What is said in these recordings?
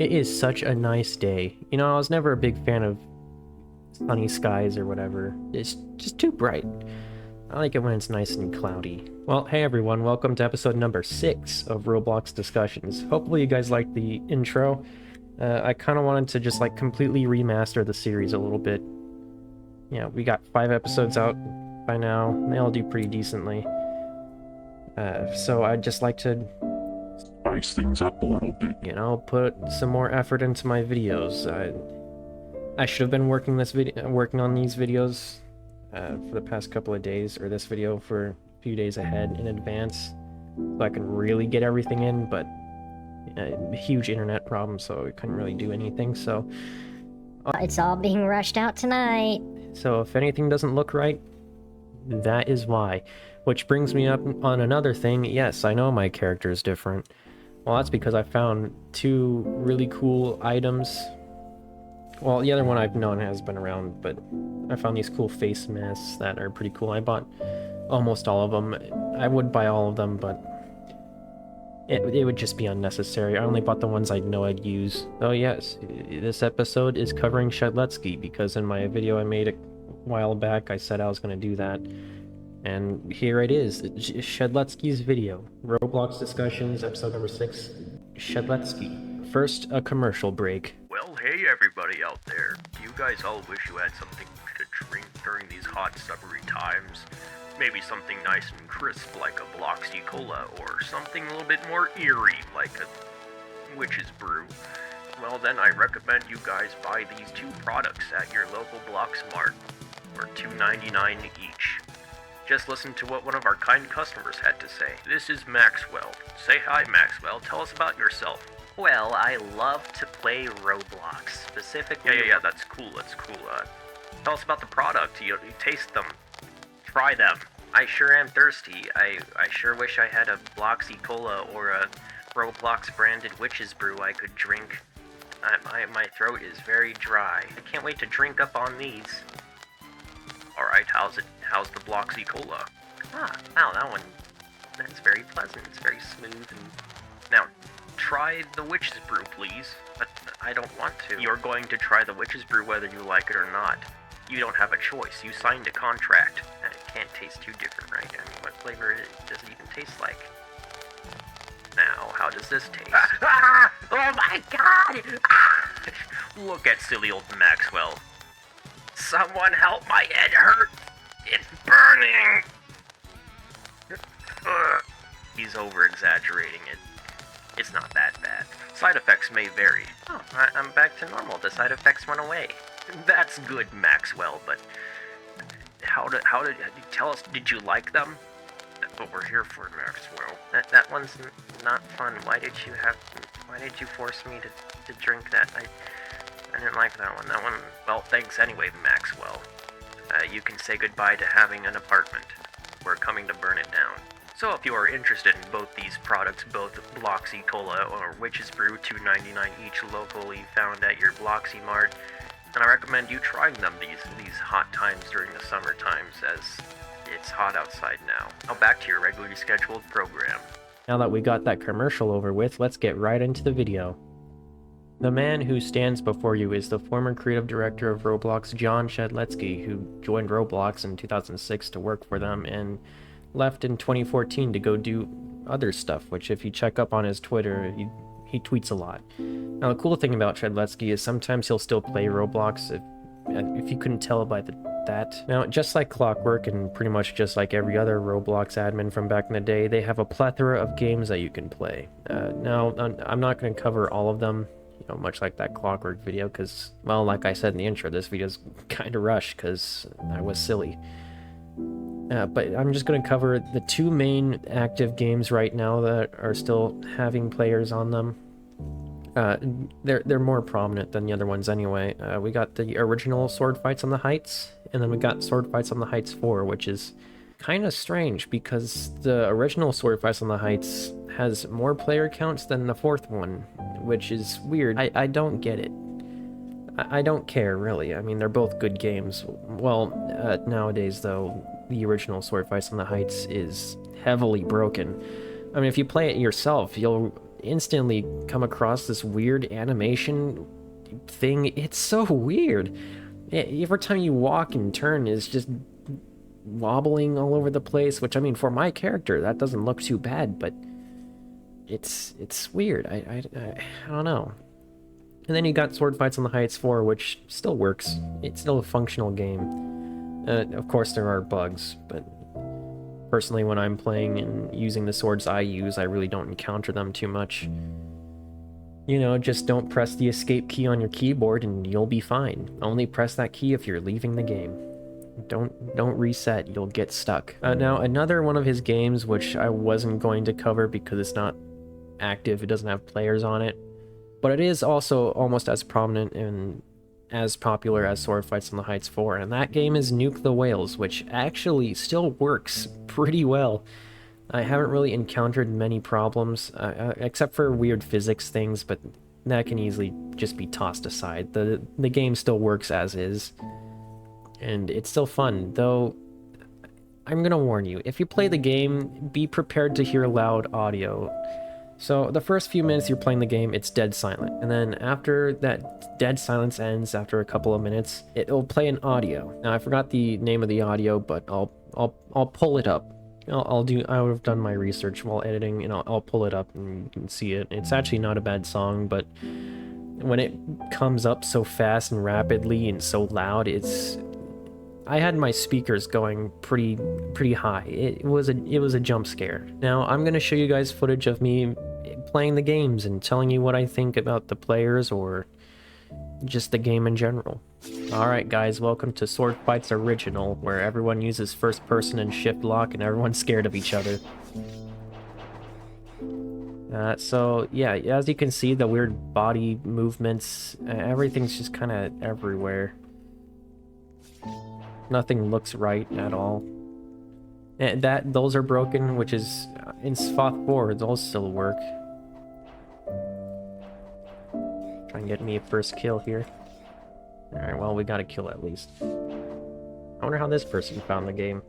It is such a nice day. You know, I was never a big fan of sunny skies or whatever. It's just too bright. I like it when it's nice and cloudy. Well, hey everyone, welcome to episode number 6 of Roblox Discussions. Hopefully you guys liked the intro. I kind of wanted to just completely remaster the series a little bit. Yeah, we got 5 episodes out by now. They all do pretty decently. So I'd just like to spice things up a little bit. you know, put some more effort into my videos. I should have been working on these videos for the past couple of days, or this video for a few days ahead in advance, so I can really get everything in, but a huge internet problem, so I couldn't really do anything. So It's all being rushed out tonight. So if anything doesn't look right, that is why. Which brings me up on another thing. Yes, I know my character is different. Well, that's because I found 2 really cool items. Well, the other one I've known has been around, but I found these cool face masks that are pretty cool. I bought almost all of them. I would buy all of them, but it would just be unnecessary. I only bought the ones I know I'd use. Oh yes, this episode is covering Shedletsky, because in my video I made a while back I said I was going to do that. And here it is, Shedletsky's video. Roblox Discussions, episode number 6, Shedletsky. First, a commercial break. Well, hey everybody out there. Do you guys all wish you had something to drink during these hot summery times? Maybe something nice and crisp like a Bloxy Cola, or something a little bit more eerie like a Witch's Brew. Well then, I recommend you guys buy these 2 products at your local Bloxmart for $2.99 each. Just listen to what one of our kind customers had to say. This is Maxwell. Say hi, Maxwell. Tell us about yourself. Well, I love to play Roblox, specifically... Yeah, that's cool. Tell us about the product. You taste them. Try them. I sure am thirsty. I sure wish I had a Bloxy Cola or a Roblox branded Witch's Brew I could drink. My throat is very dry. I can't wait to drink up on these. Alright, how's the Bloxy Cola? Wow, that one, that's very pleasant. It's very smooth and... Now, try the Witch's Brew, please. But I don't want to. You're going to try the Witch's Brew whether you like it or not. You don't have a choice. You signed a contract. And it can't taste too different, right? I mean, what flavor does it even taste like? Now, how does this taste? Oh my god! Look at silly old Maxwell. Someone help, my head hurt! It's burning! He's over-exaggerating it. It's not that bad. Side effects may vary. Oh, I'm back to normal. The side effects went away. That's good, Maxwell, but how did tell us, did you like them? That's what we're here for, Maxwell. That one's not fun. Why did you force me to drink that? I didn't like that one. Well, thanks anyway, Maxwell. You can say goodbye to having an apartment. We're coming to burn it down. So if you are interested in both these products, both Bloxy Cola or Witch's Brew, $2.99 each, locally found at your Bloxy Mart, then I recommend you trying them these hot times during the summer times, as it's hot outside now. Now back to your regularly scheduled program. Now that we got that commercial over with, let's get right into the video. The man who stands before you is the former creative director of Roblox, John Shedletsky, who joined Roblox in 2006 to work for them and left in 2014 to go do other stuff, which if you check up on his Twitter, he tweets a lot. Now the cool thing about Shedletsky is sometimes he'll still play Roblox, if you couldn't tell by that. Now, just like clockwork and pretty much just like every other Roblox admin from back in the day, they have a plethora of games that you can play. Now, I'm not going to cover all of them, much like that clockwork video, because, well, like I said in the intro, this video's kind of rushed because I was silly. But I'm just going to cover the 2 main active games right now that are still having players on them. They're more prominent than the other ones anyway. We got the original Sword Fights on the Heights, and then we got Sword Fights on the Heights 4, which is kind of strange because the original Sword Fights on the Heights has more player counts than the 4th one, which is weird. I don't get it. I don't care, really. I mean, they're both good games. Well, nowadays, though, the original Sword Fights on the Heights is heavily broken. I mean, if you play it yourself, you'll instantly come across this weird animation thing. It's so weird. Every time you walk and turn is just wobbling all over the place, which, I mean, for my character, that doesn't look too bad, but it's weird. I don't know. And then you got Sword Fights on the Heights 4, which still works. It's still a functional game. Of course, there are bugs, but personally, when I'm playing and using the swords I use, I really don't encounter them too much. You know, just don't press the escape key on your keyboard and you'll be fine. Only press that key if you're leaving the game. Don't reset, you'll get stuck. Now, another one of his games, which I wasn't going to cover because it's not active, it doesn't have players on it, but it is also almost as prominent and as popular as Sword Fights on the Heights 4, and that game is Nuke the Whales, which actually still works pretty well. I haven't really encountered many problems, except for weird physics things, but that can easily just be tossed aside. The game still works as is, and it's still fun, though I'm gonna warn you, if you play the game, be prepared to hear loud audio. So the first few minutes you're playing the game, it's dead silent, and then after that dead silence ends, after a couple of minutes, it'll play an audio. Now I forgot the name of the audio, but I'll pull it up. I would have done my research while editing, and I'll pull it up and you can see it. It's actually not a bad song, but when it comes up so fast and rapidly and so loud, I had my speakers going pretty high. It was a jump scare. Now I'm gonna show you guys footage of me playing the games and telling you what I think about the players or just the game in general. Alright guys, welcome to Sword Fights Original, where everyone uses first person and shift lock and everyone's scared of each other. So yeah, as you can see, the weird body movements, everything's just kind of everywhere. Nothing looks right at all. And those are broken, which is in Spoth 4, those still work. Try and get me a first kill here. Alright, well, we got a kill at least. I wonder how this person found the game.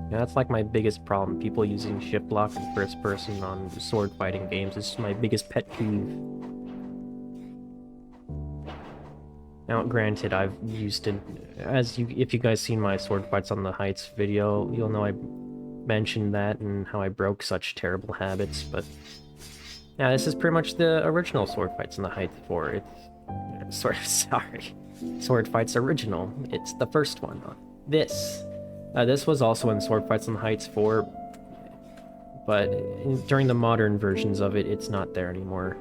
Yeah, that's like my biggest problem. People using shift lock in first person on sword fighting games is my biggest pet peeve. Now, granted, I've used it if you guys seen my Sword Fights on the Heights video, you'll know I mentioned that and how I broke such terrible habits, but yeah, this is pretty much the original Sword Fights on the Heights 4. It's Sword Fights Original. It's the first one. This was also in Sword Fights on the Heights 4, but during the modern versions of it, it's not there anymore.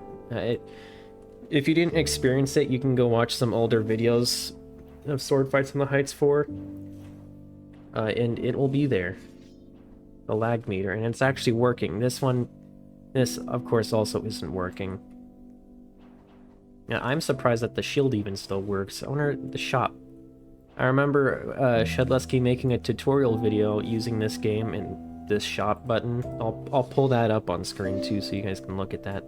If you didn't experience it, you can go watch some older videos of Sword Fights on the Heights 4, and it will be there. The lag meter, and it's actually working. This, of course, also isn't working. Yeah, I'm surprised that the shield even still works. I wonder the shop. I remember Shedletsky making a tutorial video using this game and this shop button. I'll pull that up on screen too, so you guys can look at that.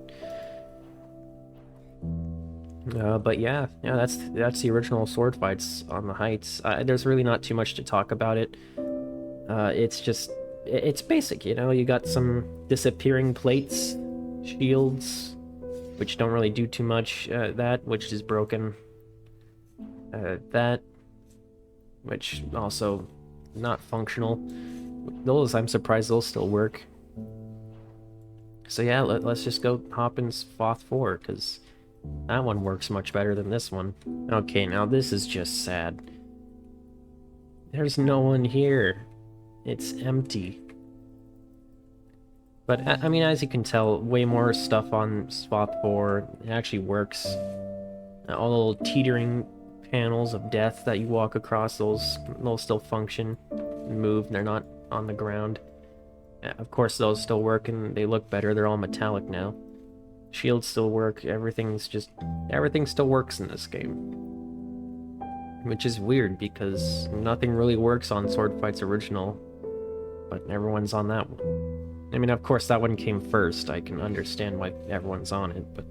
But yeah, that's the original Sword Fights on the Heights. There's really not too much to talk about it. It's basic, you know. You got some disappearing plates, shields, which don't really do too much. That, which is broken. That, which also not functional. Those, I'm surprised those still work. So yeah, let's just go hop in Spoth 4, because that one works much better than this one. Okay, now this is just sad. There's no one here. It's empty. But, I mean, as you can tell, way more stuff on Spoth 4. It actually works. All the little teetering panels of death that you walk across, those still function and move. They're not on the ground. Of course, those still work and they look better. They're all metallic now. Shields still work. Everything still works in this game. Which is weird, because nothing really works on Sword Fights Original, but everyone's on that one. I mean, of course, that one came first. I can understand why everyone's on it, but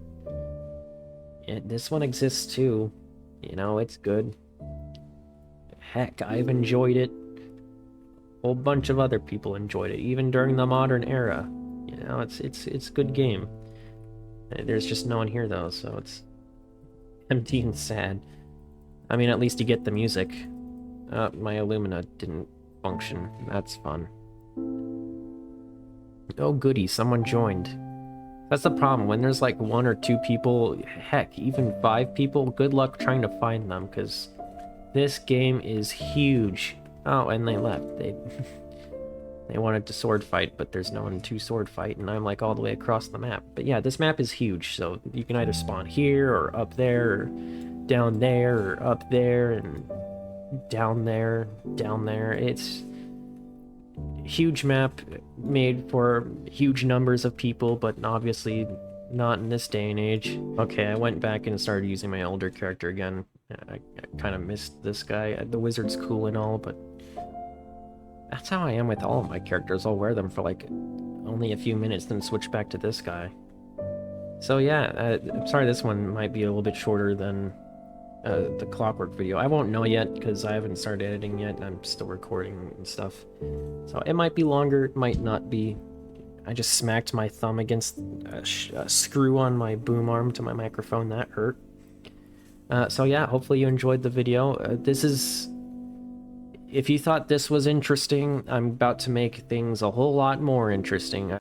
this one exists too. You know, it's good. Heck, I've enjoyed it whole bunch of other people enjoyed it, even during the modern era. You know, it's a good game. There's just no one here though, so it's empty and sad. I mean, at least you get the music. My Illumina didn't function. That's fun. Oh goody, someone joined. That's the problem. When there's like 1 or 2 people, heck, even 5 people, good luck trying to find them, because this game is huge. Oh, and they left. They wanted to sword fight, but there's no one to sword fight, and I'm like all the way across the map. But yeah, this map is huge, so you can either spawn here, or up there, or down there, or up there, and down there, down there. It's a huge map made for huge numbers of people, but obviously not in this day and age. Okay, I went back and started using my older character again. I kind of missed this guy. The wizard's cool and all, but that's how I am with all of my characters. I'll wear them for like only a few minutes, then switch back to this guy. So yeah, I'm sorry this one might be a little bit shorter than the Clockwork video. I won't know yet because I haven't started editing yet. I'm still recording and stuff. So it might be longer, it might not be. I just smacked my thumb against a screw on my boom arm to my microphone. That hurt. So yeah, hopefully you enjoyed the video. If you thought this was interesting, I'm about to make things a whole lot more interesting.